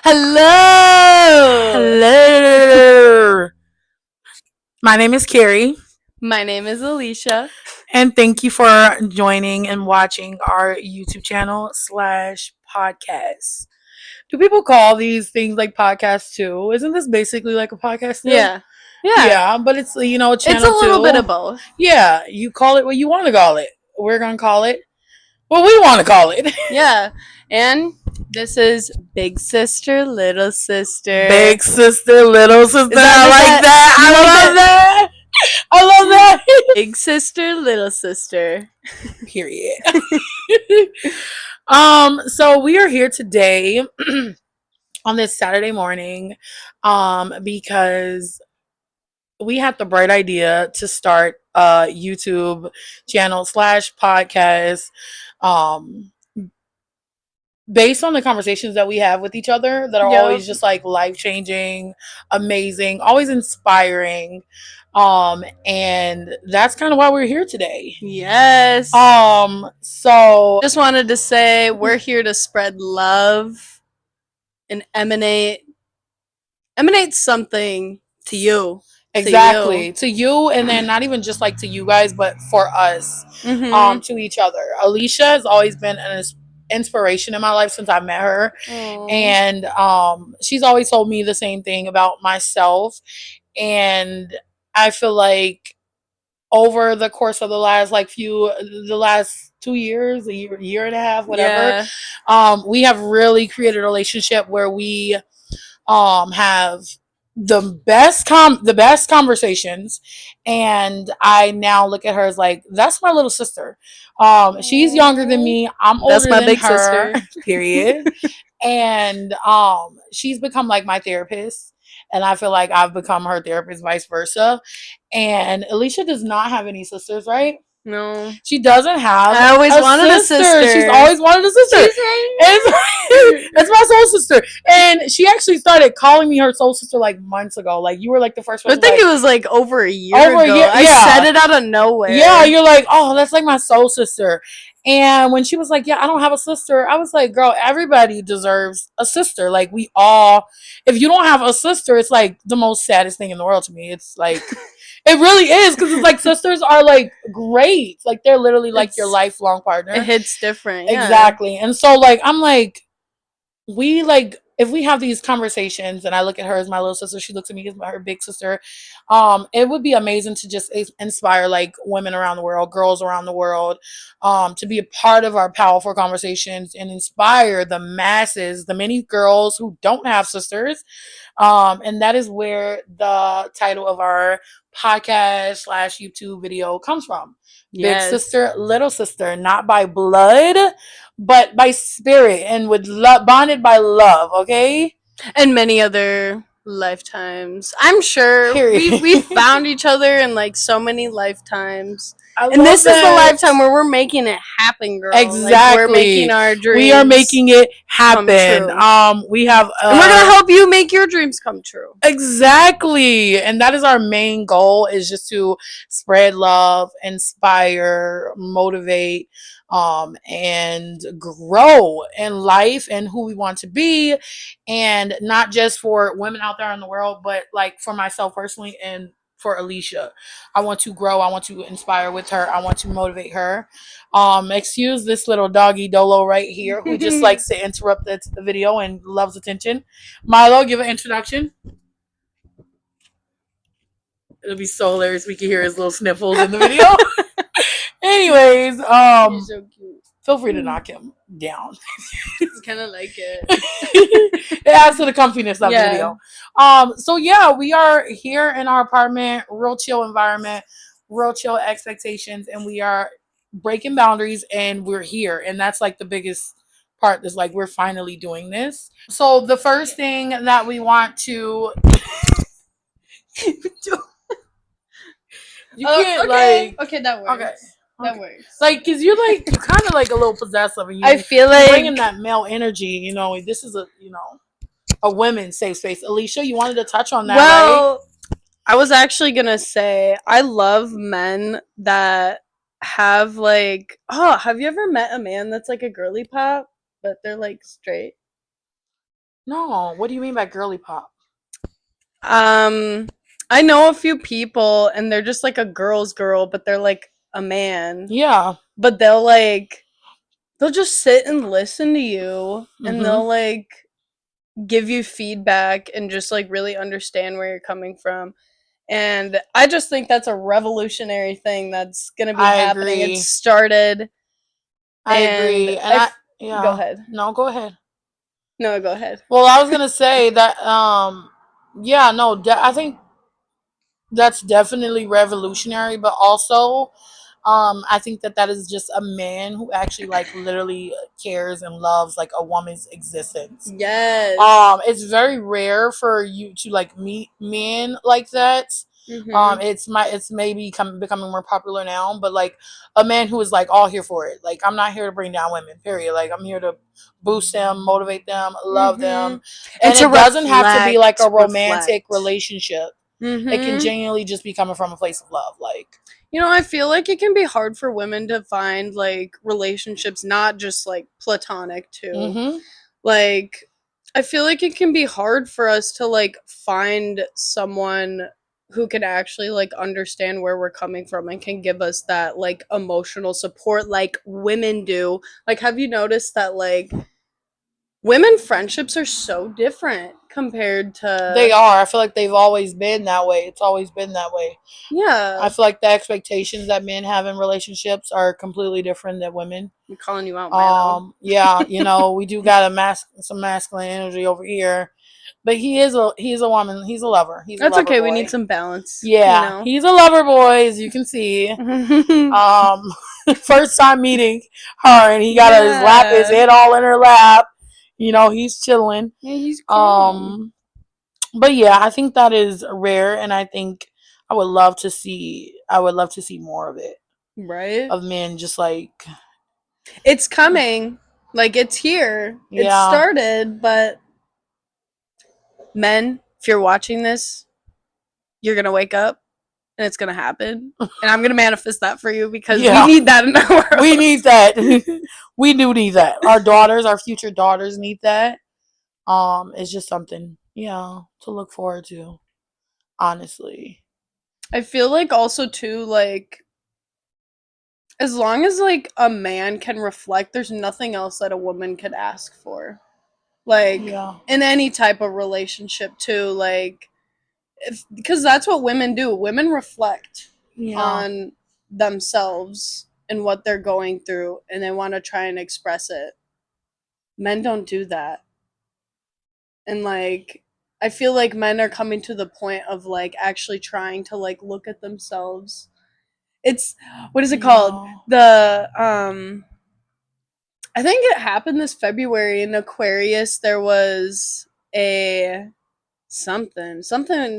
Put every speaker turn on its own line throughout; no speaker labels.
Hello!
Hello. My name is Carrie,
My name is Alicia.
and thank you for joining and watching our YouTube channel slash podcast. Do people call these things like podcasts too? Isn't this basically like a podcast too?
Yeah. Yeah.
Yeah, but it's a
It's a
channel
little bit
too.
of both.
Yeah, you call it what you want to call it. We're gonna call it what we want to call it.
Yeah. And this is Big Sister, Little Sister.
Big sister, little sister.
Is that,
I
does
like
that,
that.
you
I
like
love that. I love that.
Big Sister, Little Sister.
Period. So we are here today on this Saturday morning because we had the bright idea to start a YouTube channel slash podcast um based on the conversations that we have with each other that are
Yup.
always just like life changing, amazing, always inspiring. And that's kind of why we're here today.
Yes.
So
Just wanted to say we're here to spread love and emanate something to you.
exactly to you, and then not even just like to you guys, but for us,
Mm-hmm.
to each other. Alicia has always been an inspiration in my life since I met her,
Aww.
and she's always told me the same thing about myself, and I feel like over the course of the last the last 2 years, year and a half, whatever,
Yeah.
we have really created a relationship where we have the best conversations, and I now look at her as like that's my little sister. She's younger than me, I'm
That's
older
my
than
big
her.
sister.
Period. And she's become like my therapist, and I feel like I've become her therapist, vice versa. And Alicia does not have any sisters, right?
No.
She doesn't have
I always
a
wanted a
sister. She's
sister.
always wanted a sister.
She's
It's my soul sister. And she actually started calling me her soul sister like months ago. Like you were like the first
I
person.
think
Like,
it was like over a year
over a
ago.
year,
I
yeah.
said it out of nowhere.
Yeah, you're like, oh, that's like my soul sister. And when she was like, yeah, I don't have a sister, I was like, girl, everybody deserves a sister. Like we all, if you don't have a sister, it's like the most saddest thing in the world to me. It's like it really is, because it's like sisters are like great. Like they're literally like your lifelong partner.
It hits different. Yeah.
Exactly. And so like I'm like, we like if we have these conversations and I look at her as my little sister, she looks at me as her big sister. It would be amazing to just inspire like women around the world, girls around the world, to be a part of our powerful conversations and inspire the masses, the many girls who don't have sisters. And that is where the title of our podcast slash YouTube video comes from. Big
Yes.
sister, little sister, not by blood, but by spirit and with love, bonded by love. Okay,
And many other lifetimes. I'm sure
period.
we found each other in like so many lifetimes.
I
And this
love
is the
that.
lifetime where we're making it happen, girl.
Exactly.
Like we're making our dreams.
We are making it happen.
true.
We have,
and we're gonna help you make your dreams come true.
exactly, and that is our main goal: is just to spread love, inspire, motivate, and grow in life and who we want to be, and not just for women out there in the world, but like for myself personally and for Alicia. I want to grow. I want to inspire with her. I want to motivate her. Excuse this little doggy Dolo right here who just likes to interrupt the video and loves attention. Milo, give an introduction. It'll be so hilarious. We can hear his little sniffles in the video. Anyways,
He's so cute.
feel free to knock him down.
It's kind of like it.
It adds to the comfiness of the video. So yeah, we are here in our apartment, real chill environment, real chill expectations, and we are breaking boundaries, and we're here, and that's like the biggest part. Is like we're finally doing this. So the first thing that we want to you can't
okay.
like
Okay, that works.
okay.
That works.
Like, cause you're like kind of like a little possessive, and
I feel like
bringing that male energy. You know, this is a women's safe space. Alicia, you wanted to touch on that,
well,
right?
I was actually gonna say I love men that have like have you ever met a man that's like a girly pop but they're like straight?
No, what do you mean by girly pop?
Um, I know a few people, and they're just like a girl's girl, but they're like a man.
Yeah.
But they'll just sit and listen to you, and
Mm-hmm.
they'll like give you feedback and just like really understand where you're coming from. And I just think that's a revolutionary thing that's gonna be
I
happening. It
agree.
started,
I
and
agree. And I
go
yeah.
ahead.
No, go ahead.
No, go ahead.
Well, I was gonna say that yeah, no, I think that's definitely revolutionary, but also I think that that is just a man who actually like literally cares and loves like a woman's existence.
Yes.
It's very rare for you to like meet men like that.
Mhm.
It's maybe becoming more popular now, but like a man who is like all here for it. Like I'm not here to bring down women, period. Like I'm here to boost them, motivate them, love them.
Mhm. And
And
to
it doesn't have to be like a romantic
reflect.
relationship. It can
Mhm.
genuinely just be coming from a place of love. Like,
You know, I feel like it can be hard for women to find like relationships, not just like platonic too.
mm-hmm.
Like, I feel like it can be hard for us to like find someone who can actually like understand where we're coming from and can give us that like emotional support like women do. Like, have you noticed that like women friendships are so different compared
They
to,
are. I feel like they've always been that way. It's always been that way. I
yeah,
feel like the expectations that men have in relationships are completely different than women.
I'm calling you out, Milo.
Yeah, we do got some masculine energy over here, but he's a woman. He's a lover. He's a
That's
lover
okay. We need
boy.
some balance, you
Yeah,
know.
he's a lover boy, as you can see. Um, first time meeting her, and he got his
Yeah.
head all in her lap. He's chilling.
Yeah, he's calm.
Um, but yeah, I think that is rare, and I think I would love to see more of it,
Right?
of men just like,
It's coming. Like it's here. It
yeah,
started, but men, if you're watching this, you're going to wake up and it's going to happen. And I'm going to manifest that for you because we
yeah,
need that in our
we
world.
need that. We do need that. Our future daughters need that. It's just something, yeah, to look forward to, honestly.
I feel like also too like as long as like a man can reflect, there's nothing else that a woman could ask for. Like
Yeah,
in any type of relationship too, like if because that's what women do. Women reflect
yeah,
on themselves and what they're going through and they want to try and express it. Men don't do that. And like I feel like men are coming to the point of like actually trying to like look at themselves. It's what is it called?
yeah.
The I think it happened this February in Aquarius. There was a something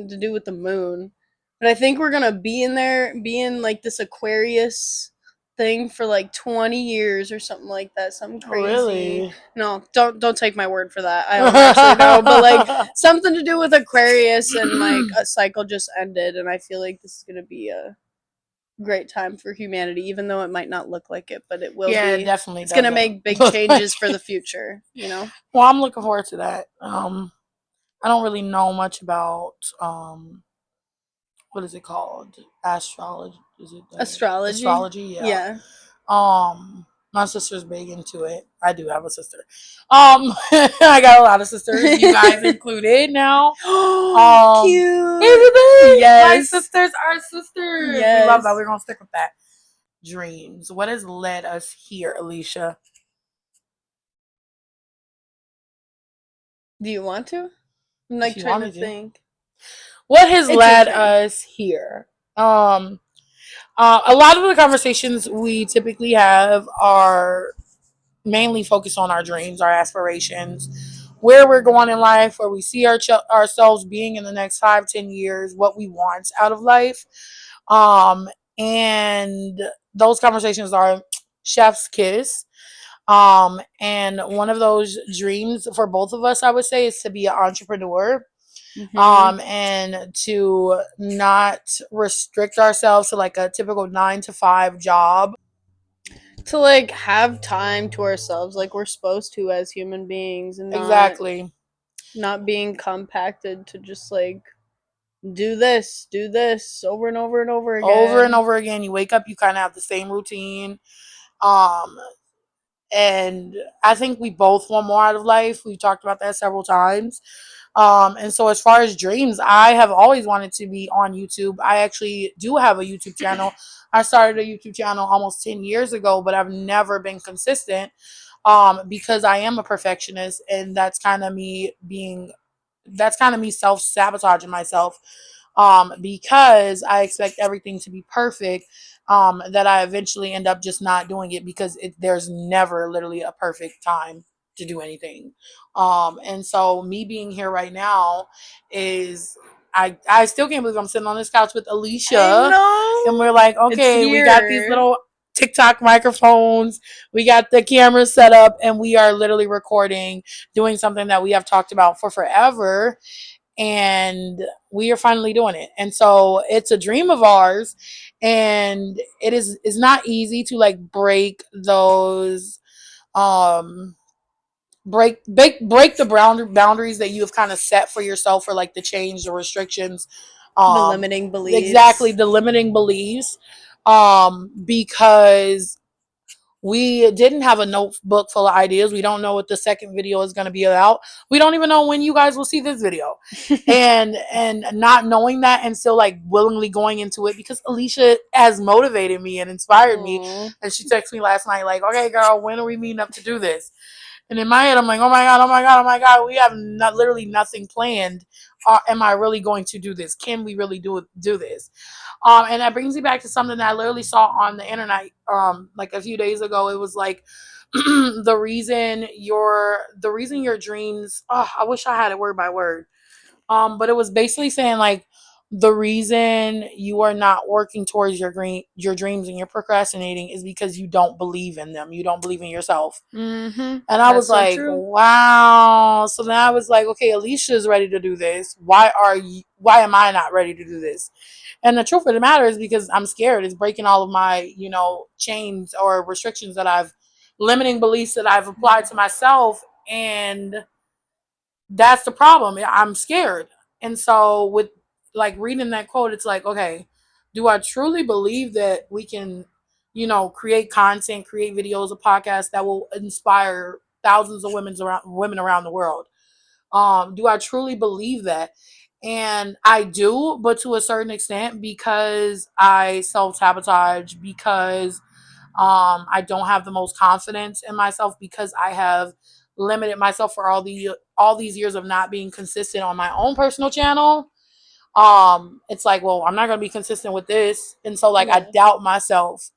to do with the moon. But I think we're gonna be in like this Aquarius thing for like 20 years or something like that. Something crazy.
Really.
No, don't take my word for that. I don't actually know, but like something to do with Aquarius and like a cycle just ended, and I feel like this is gonna be a great time for humanity, even though it might not look like it, but it will
Yeah, it
be.
definitely
It's gonna
doesn't
make big
look like
changes for
it.
the future, you know?
Well, I'm looking forward to that. I don't really know much about what is it called? Astrology? Is it
Astrology.
astrology? Yeah.
Yeah.
My sister's big into it. I do have a sister. I got a lot of sisters, you guys included now. Um,
Cute.
Isn't it? My
Yes.
sisters are sisters. We love that.
Yes.
We're gonna stick with that. Dreams. What has led us here, Alicia?
Do you want to? I'm
If
like
you
trying
want
to
me to.
think.
What has
It's your
led
turn.
us here? A lot of the conversations we typically have are mainly focused on our dreams, our aspirations, where we're going in life, where we see ourselves being in the next 5, 10 years, what we want out of life. Um, and those conversations are chef's kiss. And one of those dreams for both of us, I would say, is to be an entrepreneur,
Mm-hmm.
and to not restrict ourselves to like a typical 9 to 5 job.
To like have time to ourselves like we're supposed to as human beings and not
Exactly.
Not being compacted to just like do this over and over and over
Over and
again.
over again. You wake up, you kind of have the same routine. Um, and I think we both want more out of life. We've talked about that several times. And so as far as dreams, I have always wanted to be on YouTube. I actually do have a YouTube channel. I started a YouTube channel almost 10 years ago, but I've never been consistent because I am a perfectionist, and that's kind of me self-sabotaging myself because I expect everything to be perfect, that I eventually end up just not doing it because there's never literally a perfect time to do anything. And so me being here right now is I still can't believe I'm sitting on this couch with
I
Alicia, and
know.
we're like,
It's
okay, we got these
here.
little TikTok microphones, we got the camera set up, and we are literally recording, doing something that we have talked about for forever, and we are finally doing it. And so it's a dream of ours, and it's not easy to like break those um break the boundaries that you have kind of set for yourself, for like the change, the restrictions,
The
um
limiting
exactly,
beliefs.
the limiting beliefs, because we didn't have a notebook full of ideas. We don't know what the second video is going to be about. We don't even know when you guys will see this video. And not knowing that, and still like willingly going into it because Alicia has motivated me and inspired me.
Aw.
And she texted me last night like, "Okay, girl, when are we meeting up to do this?" And in my head, I'm like, "Oh my god, oh my god, oh my god, we have literally nothing planned. Am I really going to do this? Can we really do this?" And that brings me back to something that I literally saw on the internet like a few days ago. It was like the reason your dreams, oh, I wish I had it word by word. But it was basically saying like the reason you are not working towards your dreams and you're procrastinating is because you don't believe in them. You don't believe in yourself.
Mhm.
And I was
That's so
like,
true.
wow. So then I was like, okay, Alicia's ready to do this. Why am I not ready to do this? And the truth of the matter is because I'm scared. It's breaking all of my, chains or restrictions that limiting beliefs that I've applied to myself. And that's the problem. I'm scared. And so with like reading that quote, it's like, okay, do I truly believe that we can, create content, create videos, a podcast that will inspire thousands of women around the world? Do I truly believe that? And I do, but to a certain extent, because I self sabotage, because I don't have the most confidence in myself, because I have limited myself for all these years of not being consistent on my own personal channel. It's like, well, I'm not gonna be consistent with this, and so like I
Yeah.
doubt myself.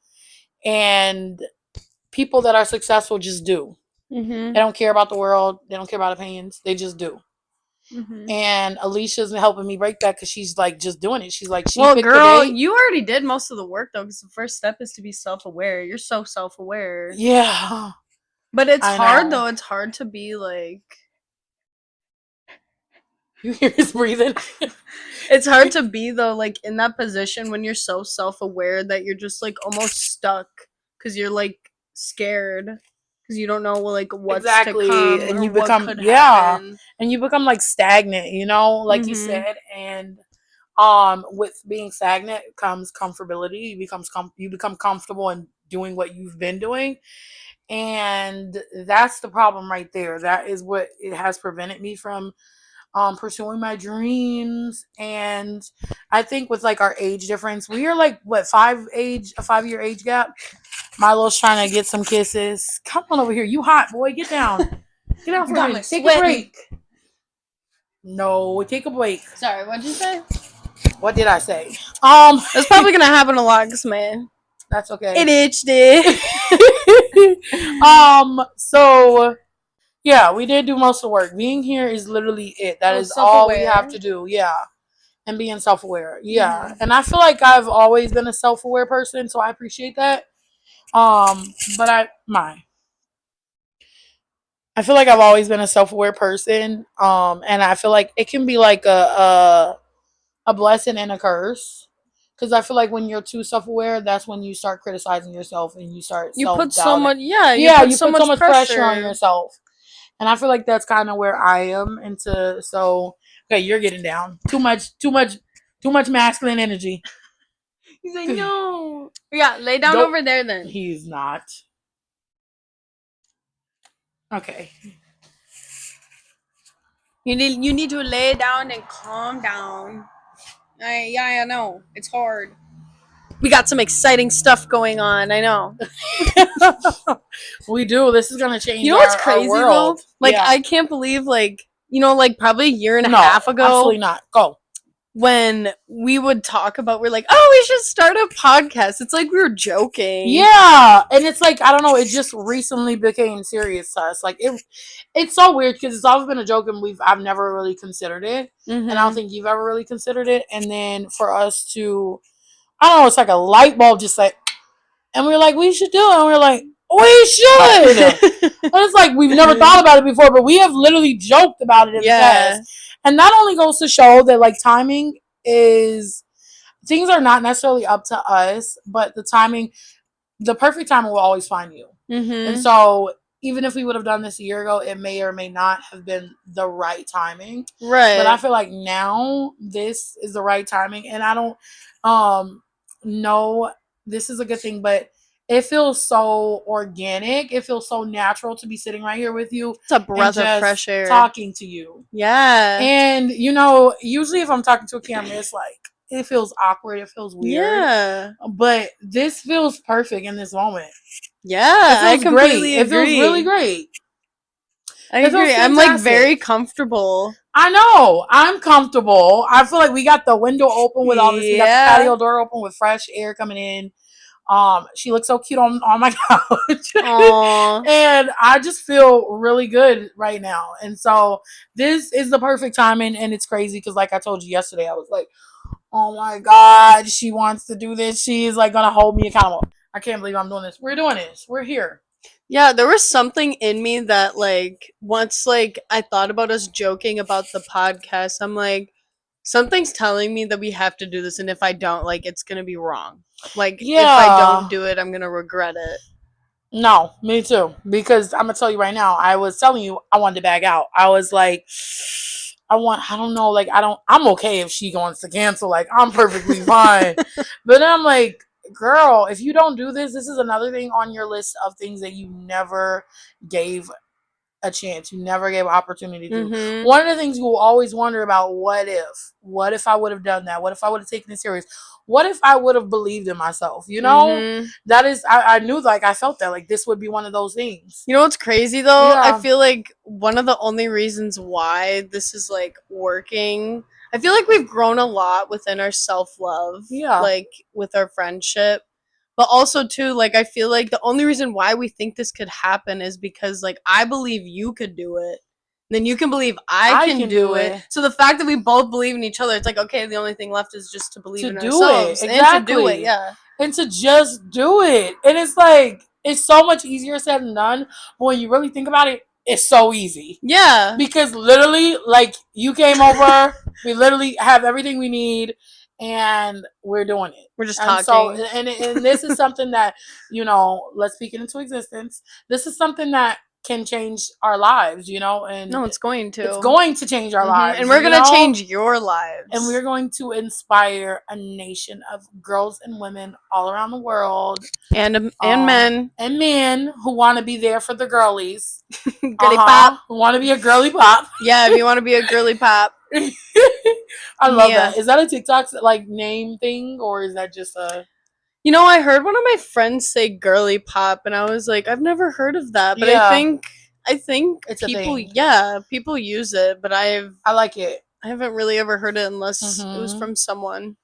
And people that are successful just do. They
Mhm.
don't care about the world. They don't care about opinions. They just do.
Mhm.
And Alicia's helping me break that because she's like just doing it. She's like, she
Well,
picked the
girl,
date.
you already did most of the work though, because the first step is to be self-aware. You're so self-aware.
Yeah,
But it's
I
hard
know.
though. It's hard to be like
You hear his breathing?
it's hard to be though like in that position when you're so self-aware that you're just like almost stuck cuz you're like scared cuz you don't know like what's to
Exactly.
come
And
or
you
what
become,
could
yeah.
happen.
And you become like stagnant, like you
Mhm.
said. And with being stagnant comes comfortability. You become comfortable in doing what you've been doing. And that's the problem right there. That is what it has prevented me from pursuing my dreams. And I think with like our age difference, we are like what, a 5 year age gap. Milo's trying to get some kisses. Come on over here. You hot boy. Get down. Get down
You
for a
got me
minute. Take a
sweating.
break. No, take a break.
Sorry, what'd you say?
What did I say? Um,
That's probably gonna happen a lot, cause man,
that's okay.
it itched it.
So yeah, we did do most of the work. Being here is literally it. That
Oh,
is all we have
self-aware.
to do. Yeah. And being self aware. Yeah.
Mhm.
And I feel like I've always been a self aware person, so I appreciate that. But I feel like I've always been a self aware person. And I feel like it can be like a blessing and a curse. Because I feel like when you're too self aware, that's when you start criticizing yourself and you start
You put
self
so
doubting.
much, yeah, you
Yeah,
put
you
so
put so
much
much pressure on
pressure.
yourself. And I feel like that's kind of where I am into. So, okay, you're getting down. Too much masculine energy.
He's like, no. Yeah, lay down
Don't.
over there then.
He's not. Okay.
You need to lay down and calm down. I know. It's hard. We got some exciting stuff going on. I know.
We do. This is gonna change.
You know what's
our
crazy
world.
though? Like
Yeah.
I can't believe like probably a year and a
No,
half ago,
absolutely not. Go.
when we would talk about, we're like, oh, we should start a podcast. It's like we were joking.
Yeah, and it's like I don't know. It just recently became serious to us. Like it's so weird because it's always been a joke, and I've never really considered it, and I don't think you've ever really considered it. And then for us to, I don't know, it's like a light bulb, just like, and we were like, we should do it, and we are like, we should. And it's like we've never thought about it before, but we have literally joked about it in the past. And that only goes to show that like timing is, things are not necessarily up to us, but the perfect time will always find you. And so even if we would have done this a year ago, it may or may not have been the right timing.
Right.
But I feel like now this is the right timing, and I don't know, this is a good thing, but it feels so organic. It feels so natural to be sitting right here with you.
It's a breath of fresh air.
Talking to you.
Yeah.
And usually if I'm talking to a camera, it's like it feels awkward. It feels weird.
Yeah.
But this feels perfect in this moment.
Yeah.
I completely agree. It feels really great.
I agree. I'm like very comfortable.
I know. I'm comfortable. I feel like we got the window open with all this. We got the patio door open with fresh air coming in. She looks so cute on my couch. And I just feel really good right now. And so this is the perfect timing, and it's crazy because like I told you yesterday, I was like, oh my God, she wants to do this. She's like gonna hold me accountable. I can't believe I'm doing this. We're doing this. We're here.
Yeah, there was something in me that like once like I thought about us joking about the podcast, I'm like, something's telling me that we have to do this, and if I don't, like it's gonna be wrong. Like if I don't do it, I'm gonna regret it.
No, me too. Because I'm gonna tell you right now, I was telling you I wanted to bag out. I was like, I don't know, like I'm okay if she wants to cancel, like I'm perfectly fine. But then I'm like, girl, if you don't do this, this is another thing on your list of things that you never gave a chance. You never gave an opportunity to. One of the things you will always wonder about, what if I would have done that? What if I would have taken it serious? What if I would have believed in myself? That is, I knew, like I felt that like this would be one of those things.
You know what's crazy though? I feel like one of the only reasons why this is like working, I feel like we've grown a lot within our self-love, like with our friendship. But also too, like I feel like the only reason why we think this could happen is because like I believe you could do it. Then you can believe I can do it. So the fact that we both believe in each other, it's like, okay, the only thing left is just to believe in ourselves.
Exactly.
And to do it, yeah.
And to just do it. And it's like, it's so much easier said than done. But when you really think about it, it's so easy.
Yeah.
Because literally, like, you came over, we literally have everything we need, and we're doing it.
We're just talking.
So, and this is something that, let's speak it into existence. This is something that can change our lives, and
no, it's going to.
It's going to change our lives.
And we're going to change your lives.
And we're going to inspire a nation of girls and women all around the world.
And men.
And men who want to be there for the girlies.
Girly pop.
Who want to be a girly pop.
Yeah, if you want to be a girly pop.
I love that. Is that a TikTok like name thing, or is that just a...
I heard one of my friends say girly pop, and I was like, I've never heard of that, but I think
it's
people,
a thing.
People use it, but I
like it.
I haven't really ever heard it unless it was from someone.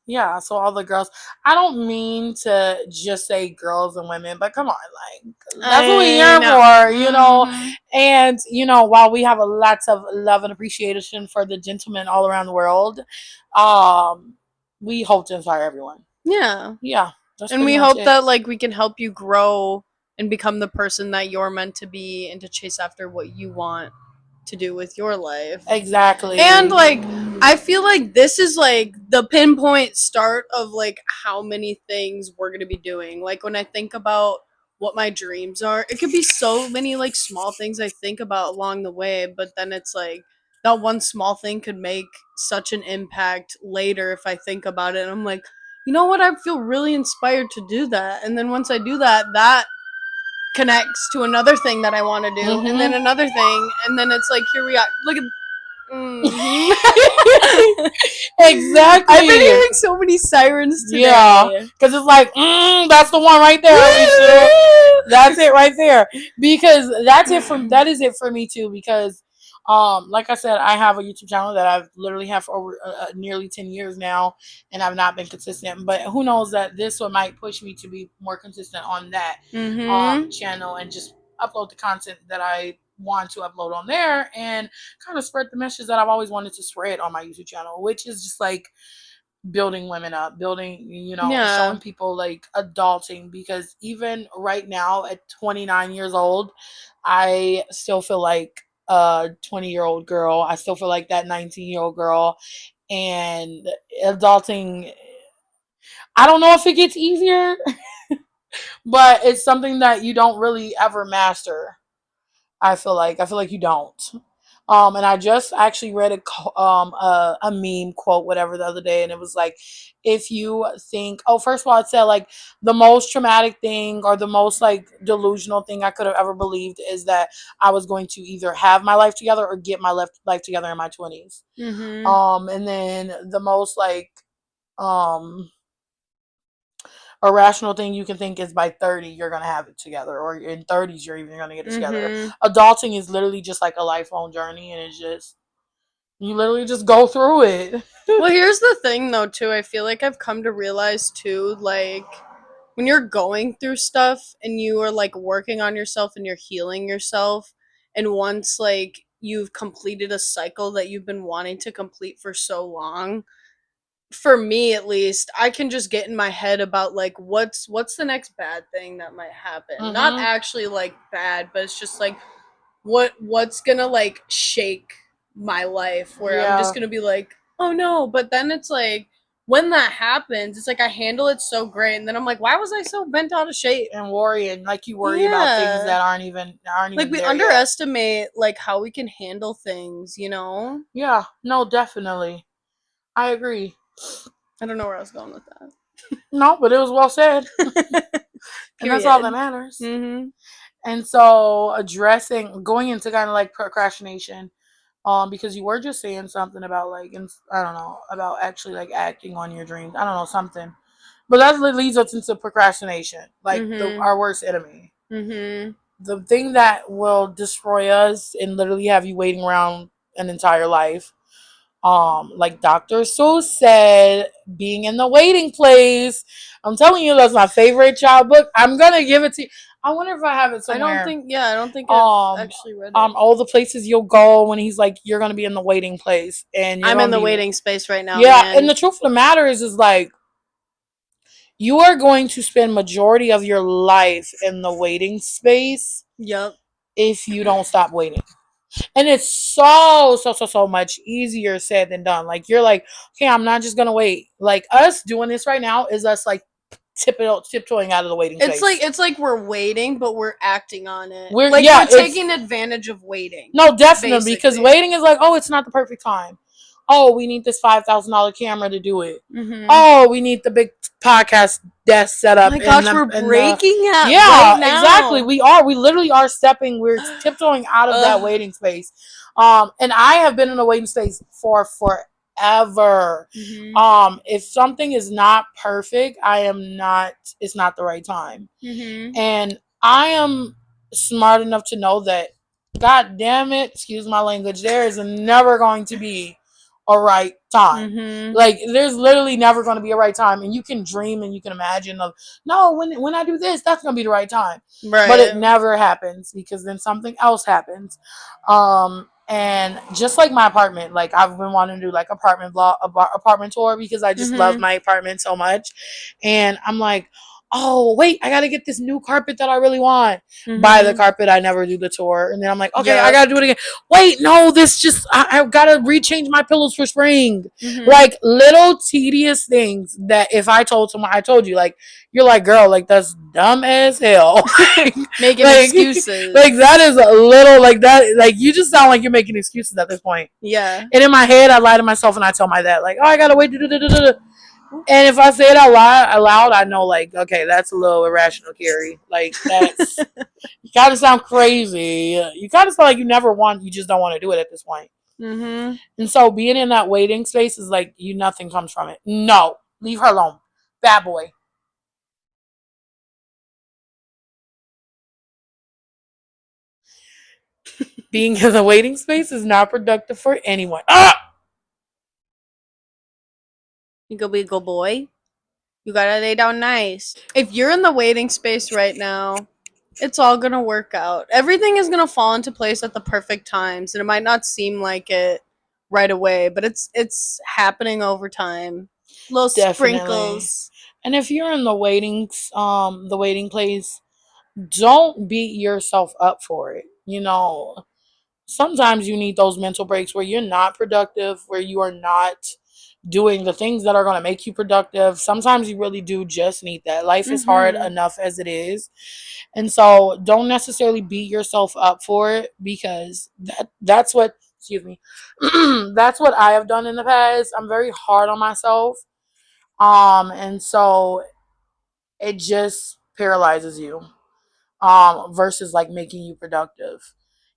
Yeah, so all the girls. I don't mean to just say girls and women, but come on, like that's what we're here for, And while we have lots of love and appreciation for the gentlemen all around the world, we hope to inspire everyone.
Yeah.
Yeah.
And we hope that like we can help you grow and become the person that you're meant to be, and to chase after what you want to do with your life.
Exactly.
And like I feel like this is like the pinpoint start of like how many things we're going to be doing. Like when I think about what my dreams are. It could be so many like small things I think about along the way, but then it's like that one small thing could make such an impact later if I think about it. And I'm like, you know what? I feel really inspired to do that. And then once I do that, that connects to another thing that I want to do, and then
Mm-hmm.
another thing, and then it's like here we are. Look at. Mhm. I've been
Exactly.
hearing so many sirens
Yeah,
today.
because it's like, that's the one right there, Alicia. That's it right there. Because that is it for me too. Because, like I said, I have a YouTube channel that I've literally have for over nearly 10 years now, and I've not been consistent. But who knows that this one might push me to be more consistent on that
Mm-hmm.
channel and just upload the content that I want to upload on there and kind of spread the message that I've always wanted to spread on my YouTube channel, which is just like building women up, building,
Yeah.
showing people like adulting. Because even right now at 29 years old, I still feel like a 20-year-old girl. I still feel like that 19-year-old girl. And adulting, I don't know if it gets easier, but it's something that you don't really ever master. I feel like you don't. And I just actually read a meme quote, whatever, the other day, and it was like, if you think, oh, first of all, it said like the most traumatic thing or the most like delusional thing I could have ever believed is that I was going to either have my life together or get my life together in my 20s.
Mm-hmm.
And then the most like um a rational thing you can think is by 30 you're gonna have it together, or in 30s you're even gonna get it together.
Mm-hmm.
Adulting is literally just like a lifelong journey, and it's just you literally just go through it.
Well, here's the thing, though, too. I feel like I've come to realize, too, like, when you're going through stuff and you are, like, working on yourself and you're healing yourself, and once, like, you've completed a cycle that you've been wanting to complete for so long, for me at least, I can just get in my head about like what's the next bad thing that might happen. Not
Mm-hmm.
actually like bad, but it's just like what's gonna like shake my life where I'm just
Yeah,
gonna be like, oh no. But then it's like when that happens, it's like I handle it so great, and then I'm like, why was I so bent out of shape?
and worrying like you worry about things
Yeah.
that aren't even
Like we
there yet.
underestimate like how we can handle things, you know?
Yeah, no, definitely, I agree.
I don't know where I was going with
No, but it was well said,
that.
and that's all that
Period.
matters.
Mm-hmm.
And so addressing going into kind of like procrastination, because you were just saying something about like, I don't know, about actually like acting on your dreams. I don't know, something, but that leads us into procrastination, like
Mm-hmm.
our worst enemy,
Mm-hmm.
the thing that will destroy us and literally have you waiting around an entire life. Like Dr. Seuss said, being in the waiting place. I'm telling you, that's my favorite child book. I'm gonna give it to you. I wonder if I have it somewhere.
I don't think I've
um
actually read it.
all the places you'll go when he's like, you're gonna be in the waiting place and you're
I'm in
gonna
the
be,
waiting space right now,
yeah. And
man.
the truth of the matter is like you are going to spend majority of your life in the waiting space
Yep.
if you don't stop waiting. And it's so much easier said than done. Like you're like, okay, I'm not just gonna wait. Like us doing this right now is us like tiptoeing out of the waiting space.
It's like we're waiting, but we're acting on it.
We're
Like
yeah,
we're
it's
taking advantage of waiting,
no, definitely, because
basically.
waiting is like, oh, it's not the perfect time. Oh, we need this $5,000 camera to do it.
Mm-hmm.
Oh, we need the big podcast desk set
Oh
up
my gosh, we're
in the
breaking that right
yeah, exactly.
now.
We literally are stepping. We're tiptoeing out of that
Ugh.
waiting space. And I have been in a waiting space for forever.
Mm-hmm.
If something is not perfect, I am not. It's not the right time.
Mm-hmm.
And I am smart enough to know that, God damn it, excuse my language, there is never going to be a right time.
Mm-hmm.
Like there's literally never going to be a right time, and you can dream and you can imagine of, no, when I do this, that's going to be the right time, but it
Right.
never happens because then something else happens. And just like my apartment, like I've been wanting to do like apartment tour because I just love
Mm-hmm.
my apartment so much, and I'm like, oh, wait, I got to get this new carpet that I really want. Buy the
Mhm.
carpet, I never do the tour. And then I'm like, okay, I
Yep.
got to do it again. Wait, no, this just, I've got to rechange my pillows for spring.
Mhm.
Like little tedious things that if I told someone, I told you, like, you're like, girl, like, that's dumb as hell.
Making
like, like,
excuses.
that is a little, like, that, like, you just sound like you're making excuses at this point.
Yeah.
And in my head, I lie to myself and I tell my dad, like, oh, I got to wait. And if I say it out loud, I know, like, okay, that's a little irrational, Carrie. Like, that's, you gotta sound crazy. You gotta sound like you just don't want to do it at this point.
Mhm.
And so being in that waiting space is like, nothing comes from it. No, leave her alone. Bad boy. Being in the waiting space is not productive for anyone. Ah!
You go be a good boy. You gotta lay down nice. If you're in the waiting space right now, it's all gonna work out. Everything is gonna fall into place at the perfect times, and it might not seem like it right away, but it's happening over time. Little
Definitely.
sprinkles.
And if you're in the waiting place, don't beat yourself up for it. Sometimes you need those mental breaks where you're not productive, where you are not doing the things that are going to make you productive. Sometimes you really do just need that. Life is hard
Mhm.
enough as it is. And so don't necessarily beat yourself up for it because that's what, excuse me, that's what I have done in the past. I'm very hard on myself. And so it just paralyzes you versus like making you productive.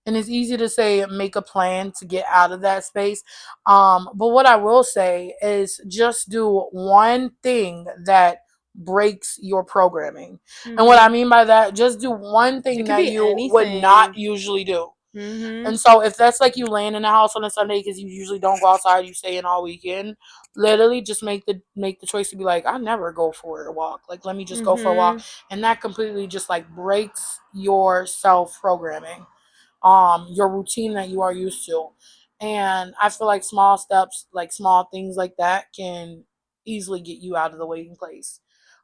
And it's easy to say make a plan to get out of that space. But what I will say is just do one thing that breaks your programming. And what I
Mhm.
mean by that, just do one
It
thing
could
that
be
you would not
anything.
usually do.
Mhm.
And so if that's like you laying in the house on a Sunday because you usually don't go outside, you stay in all weekend, literally just make the choice to be like, I never go for a walk. Like let me just go for a walk.
Mhm.
And that completely just like breaks your self programming, your routine that you are used to. And I feel like small steps, like small things like that can easily get you out of the waiting place.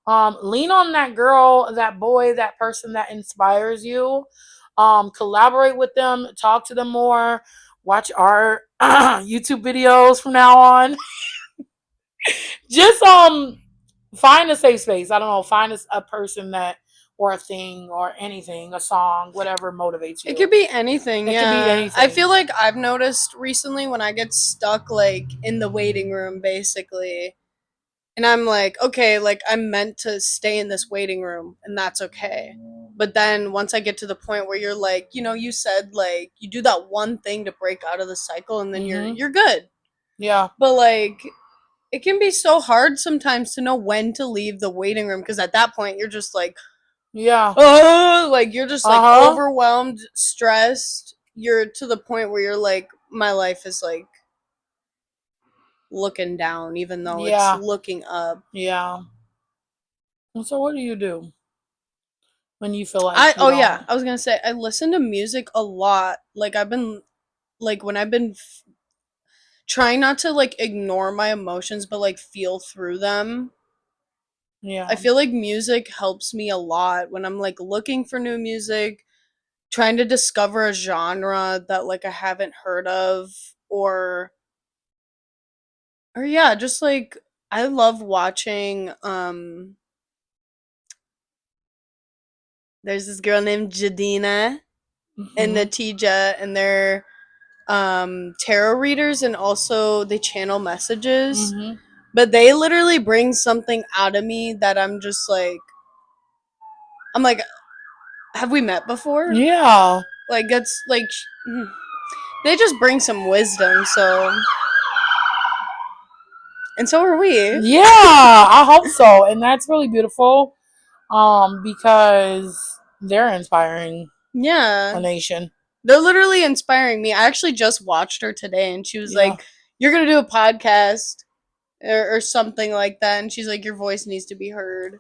Lean on that girl, that boy, that person that inspires you. Collaborate with them, talk to them more, watch our YouTube videos from now on. Just find a safe space. I don't know, find a person that or a thing or anything, a song, whatever motivates
It could
you.
be anything,
It could be
yeah. I
anything.
feel like I've noticed recently when I get stuck like in the waiting room basically, and I'm like, okay, like I'm meant to stay in this waiting room and that's okay. But then once I get to the point where you're like, you said like you do that one thing to break out of the cycle and then you're
Mhm.
you're good.
Yeah.
But like it can be so hard sometimes to know when to leave the waiting room because at that point you're just like,
Yeah.
oh, like you're just like
Uh-huh.
overwhelmed, stressed. You're to the point where you're like, my life is like looking down, even though it's
Yeah.
looking up.
Yeah. And so what do you do when you feel like
I
you
oh yeah,
don't?
I was gonna say I listen to music a lot. Like I've been like when I've been trying not to like ignore my emotions, but like feel through them. I
Yeah.
feel like music helps me a lot when I'm like looking for new music, trying to discover a genre that like I haven't heard of, or yeah, just like I love watching there's this girl named Jadina and
Mhm.
Natija and they're tarot readers and also they channel messages.
Mhm.
But they literally bring something out of me that I'm like, have we met before?
Yeah.
Like that's like they just bring some wisdom, so and so are we.
Yeah, I hope so. And that's really beautiful because they're inspiring a
Yeah.
nation.
They're literally inspiring me. I actually just watched her today and she was
Yeah.
like, you're going to do a podcast or something like that. And she's like, your voice needs to be heard.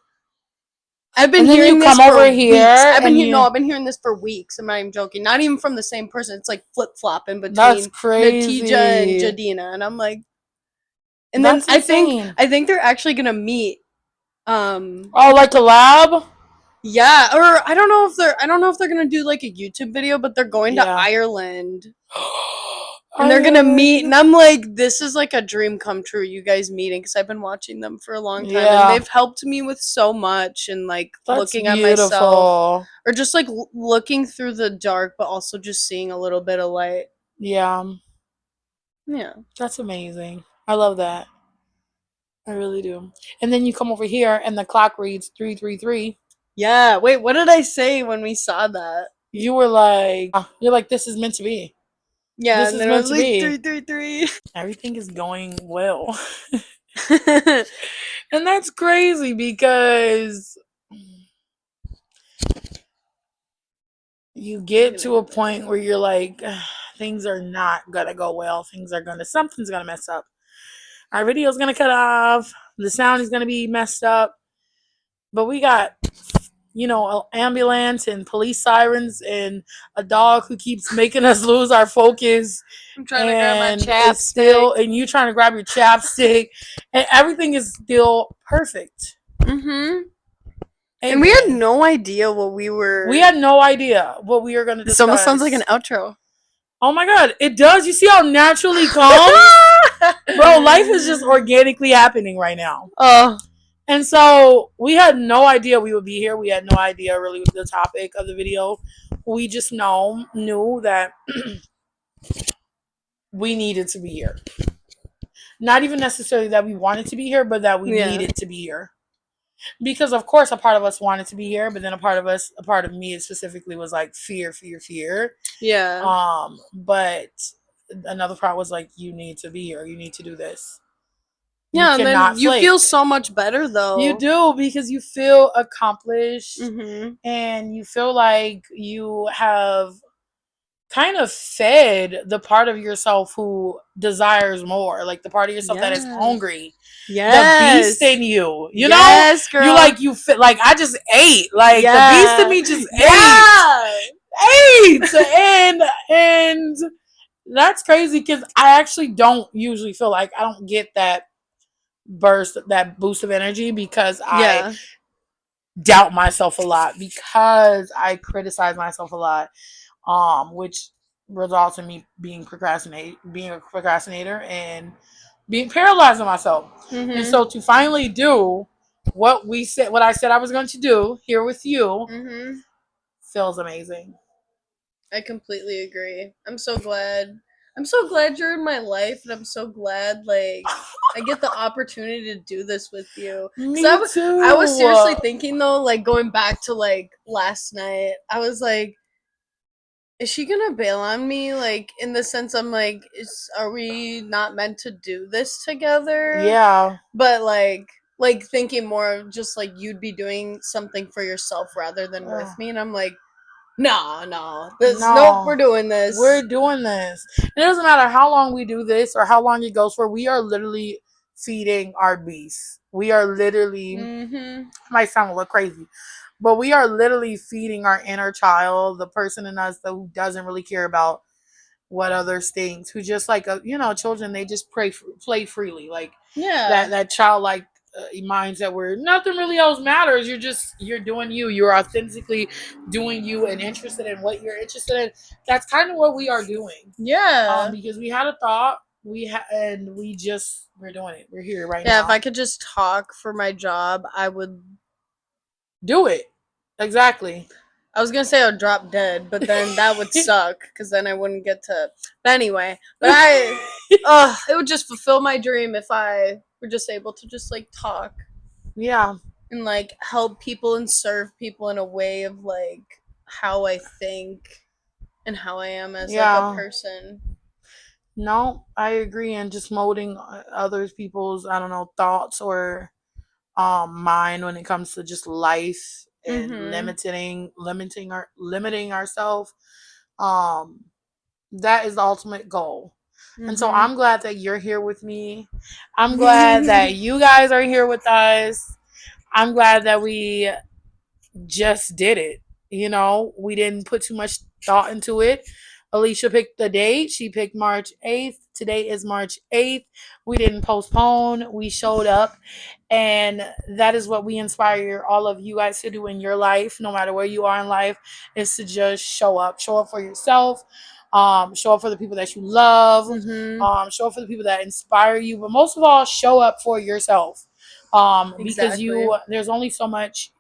I've been
And then you
hearing this
come
for
over
weeks.
here and you
I've been hearing this for weeks. I'm not even joking. Not even from the same person. It's like flip flopping
that's
between Natija and
crazy.
Jadina. And I'm like, and then
That's insane.
I think they're actually going to meet Um,
Oh, like a lab?
yeah, or I don't know if they're gonna do like a YouTube video, but they're going to
Yeah.
Ireland and they're gonna meet, and
Ireland.
I'm like, this is like a dream come true. You guys meeting because I've been watching them for a long time, and
Yeah.
they've helped me with so much, and like
That's
looking at myself,
beautiful.
or just like looking through the dark, but also just seeing a little bit of light.
Yeah.
Yeah,
That's amazing. I love that. I really do. And then you come over here and the clock reads 333.
yeah. Wait, what did I say when we saw that?
You were like, you're like, this is meant to be.
Yeah,
This
and
is
then I
meant
was
to
like
be.
333.
Everything is going well. And that's crazy because you
I'm
get
gonna
to a
get that.
point where you're like, things are not gonna go well. Something's gonna mess up. Our video's gonna cut off. The sound is gonna be messed up. But we got, an ambulance and police sirens and a dog who keeps making us lose our focus.
I'm trying to grab my
And it's still,
chapstick.
and you trying to grab your chapstick, and everything is still perfect.
Mm-hmm. And we had
Amen.
no idea what we
We
were.
had no idea what we were going to
This almost sounds like an
discuss.
outro.
Oh my God, it does. You see how naturally comes? Bro, life is just organically happening right now.
Oh,
And so we had no idea we would be here. We had no idea really the topic of the video. We just knew that we needed to be here. Not even necessarily that we wanted to be here, but that we
yeah.
needed to be here. Because of course a part of us wanted to be here, but then a part of me specifically was like fear, fear, fear.
Yeah.
But another part was like, you need to be here. You need to do this. You
Yeah, and then
cannot
you feel
flake.
so much better
You
though.
do, because you feel accomplished
Mm-hmm.
and you feel like you have kind of fed the part of yourself who desires more, like the part of yourself that is
Yes.
hungry, the beast
Yes.
in you.
Yes,
You
girl.
like, you fit, like, I just ate, like the beast in
Yeah.
me just
Yeah.
ate, and that's crazy because I actually don't usually feel like I don't get that boost of energy because I
Yeah.
doubt myself a lot, because I criticize myself a lot, which results in me being a procrastinator and being paralyzed in myself. And
Mm-hmm.
so to finally do what I said I was going to do here with you,
Mm-hmm.
feels amazing.
I completely agree. I'm so glad. I'm so glad you're in my life, and I'm so glad like I get the opportunity to do this with you. Cause
Me
I was seriously
too.
thinking though, like going back to like last night, I was like, is she gonna bail on me? Like in the sense, I'm like, are we not meant to do this together?
Yeah.
But like thinking more of just like you'd be doing something for yourself rather than with
Ugh.
me, and I'm like, no, no, this nope,
No,
we're doing this.
we're doing this. It doesn't matter how long we do this or how long it goes for. We are literally feeding our beasts. We are literally,
Mm-hmm.
might sound a little crazy, but we are literally feeding our inner child, the person in us that who doesn't really care about what others think, who just like children, they just play freely, like
Yeah.
that childlike mindset where nothing really else matters. You're doing you. You're authentically doing you and interested in what you're interested in. That's kind of what we are doing.
Yeah.
Because we had a thought, and we're doing it. We're here right
Yeah, if I
now.
could just talk for my job, I would.
Do it. Exactly.
I was gonna say I would drop dead, but then that would suck because then I wouldn't get to. But anyway, it would just fulfill my dream if I were just able to just like talk
Yeah.
and like help people and serve people in a way of like how I think and how I am as like a
Yeah.
person.
No, I agree. And just molding others people's, I don't know, thoughts or mind when it comes to just life and
Mhm.
limiting ourselves. Um that is the ultimate goal. And so
Mhm.
I'm glad that you're here with me. I'm glad that you guys are here with us. I'm glad that we just did it. We didn't put too much thought into it. Alicia picked the date. She picked March 8th. Today is March 8th. We didn't postpone. We showed up. And that is what we inspire all of you guys to do in your life, no matter where you are in life, is to just show up. Show up for yourself. Show up for the people that you love. Show up for the people that inspire you. But most of all, show up for yourself. Because
Exactly.
there's only so much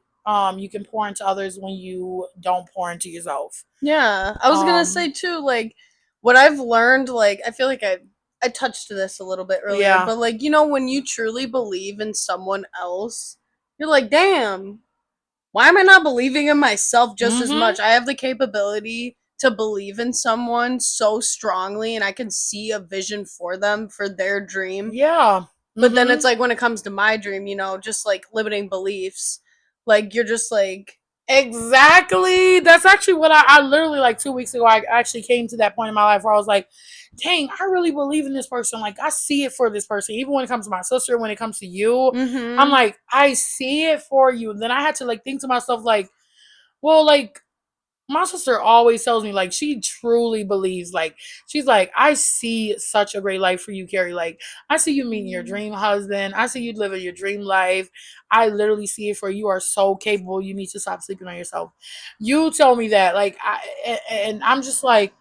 you can pour into others when you don't pour into yourself.
Yeah, I was gonna say too, like what I've learned, like I feel like I touched this a little bit earlier,
Yeah.
but like when you truly believe in someone else, you're like, damn, why am I not believing in myself just as
Mm-hmm.
much? I have the capability to believe in someone so strongly, and I can see a vision for them for their dream.
Yeah.
But then it's
Mm-hmm.
like when it comes to my dream, just like limiting beliefs, like you're just like,
Exactly. That's actually what I literally, like 2 weeks ago, I actually came to that point in my life where I was like, dang, I really believe in this person. Like, I see it for this person. Even when it comes to my sister, when it comes to you, I'm
mm-hmm,
like, I see it for you. Then I had to like think to myself, like, well, like, my sister always tells me, like, she truly believes, like, she's like, I see such a great life for you, Carrie. Like, I see you meeting your dream husband. I see you living your dream life. I literally see it for you. You are so capable. You need to stop sleeping on yourself. You tell me that, like, and I'm just like,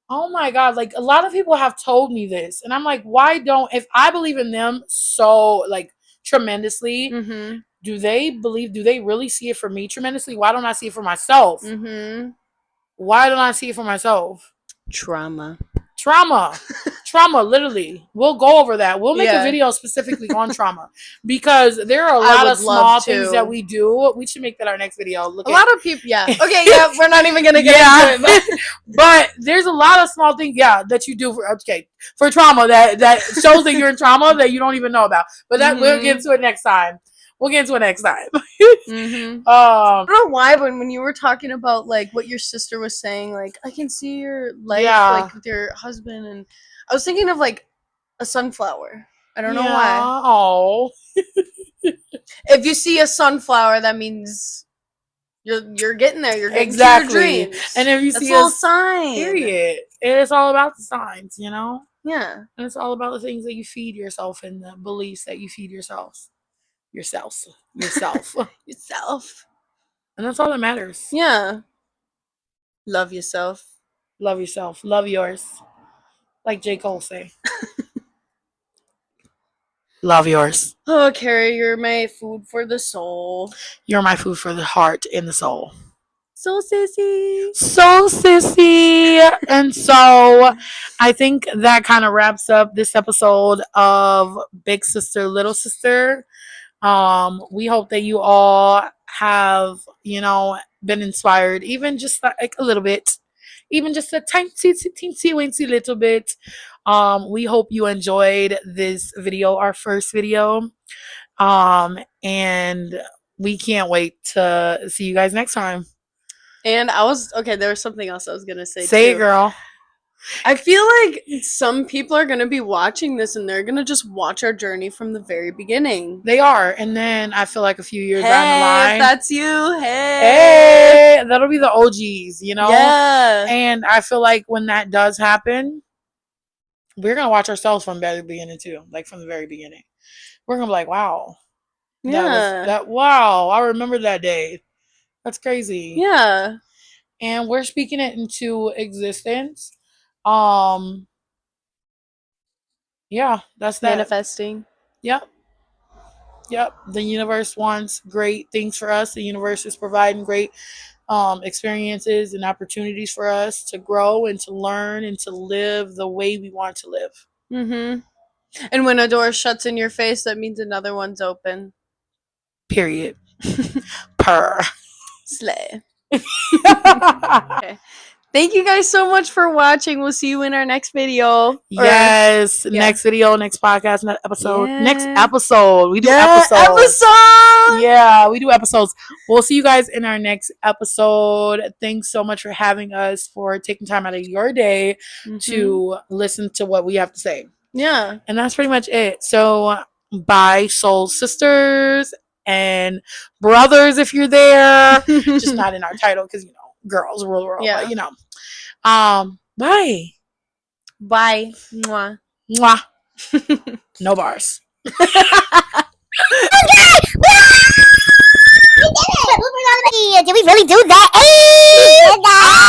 oh my God, like, a lot of people have told me this. And I'm like, why don't, if I believe in them so, like, tremendously,
mm-hmm,
do they really see it for me tremendously? Why don't I see it for myself?
mm-hmm.
Why don't I see it for myself?
Trauma.
Trauma. Trauma, literally. We'll go over that. We'll make a
Yeah,
video specifically on trauma because there are a
I
lot of
would love
small things that
to.
we do. We should make that our next video. Look
A
at
lot of people, yeah. Okay, yeah, we're not even gonna get
yeah.
into it,
But there's a lot of small things, yeah, that you do for trauma that shows that you're in trauma that you don't even know about. But
but
that we'll get
mm-hmm,
into it next time. We'll get into it next time.
mm-hmm.
um
I don't know why, but when you were talking about like what your sister was saying, like I can see your life
yeah.
like with your husband, and I was thinking of like a sunflower. I don't know why.
Yeah. Oh.
If you see a sunflower, that means you're getting there. You're getting to your
Exactly. And
dreams.
if you
That's
see
a little
us,
sign.
period. It's all about the signs, you know?
Yeah.
And it's all about the things that you feed yourself and the beliefs that you feed yourself. Yourself.
Yourself.
And that's all that matters.
Yeah. Love yourself.
Love yourself. Love yours. Like J. Cole say. Love yours.
Oh, Carrie, you're my food for the soul.
You're my food for the heart and the soul.
So sissy.
So sissy. And so I think that kind of wraps up this episode of Big Sister, Little Sister. We hope that you all have, been inspired, even just like a little bit, even just a tiny, teensy, weensy little bit. We hope you enjoyed this video, our first video. And we can't wait to see you guys next time.
And I was okay, there was something else I was gonna say
Say it,
too.
girl.
I feel like some people are gonna be watching this and they're gonna just watch our journey from the very beginning.
They are. And then I feel like a few years down the
Hey, if
line,
that's you, hey.
hey, that'll be the OGs, you know?
Yeah.
And I feel like when that does happen, we're gonna watch ourselves from the very beginning too, like from the very beginning. We're gonna be like, wow, that was
Yeah.
that. Wow, I remember that day. That's crazy.
Yeah.
And we're speaking it into existence. Um, yeah, that's that.
Manifesting.
Yep, yep. The universe wants great things for us. The universe is providing great experiences and opportunities for us to grow and to learn and to live the way we want to live.
Mm-hmm. And when a door shuts in your face, that means another one's open.
Period. Per.
Slay. Okay. Thank you guys so much for watching. We'll see you in our next video.
Yes.
yeah.
Next video, next podcast, next episode.
Yeah.
Next episode. We do
Yeah,
episodes.
episode.
Yeah, we do episodes. We'll see you guys in our next episode. Thanks so much for having us, for taking time out of your day to listen to what we have to say.
Yeah.
And that's pretty much it. So bye, soul sisters and brothers if you're there. Just not in our title because, girls rule the world.
Yeah.
But, Bye.
Bye. Mwah.
Mwah. No bars.
Did we really do that? Hey!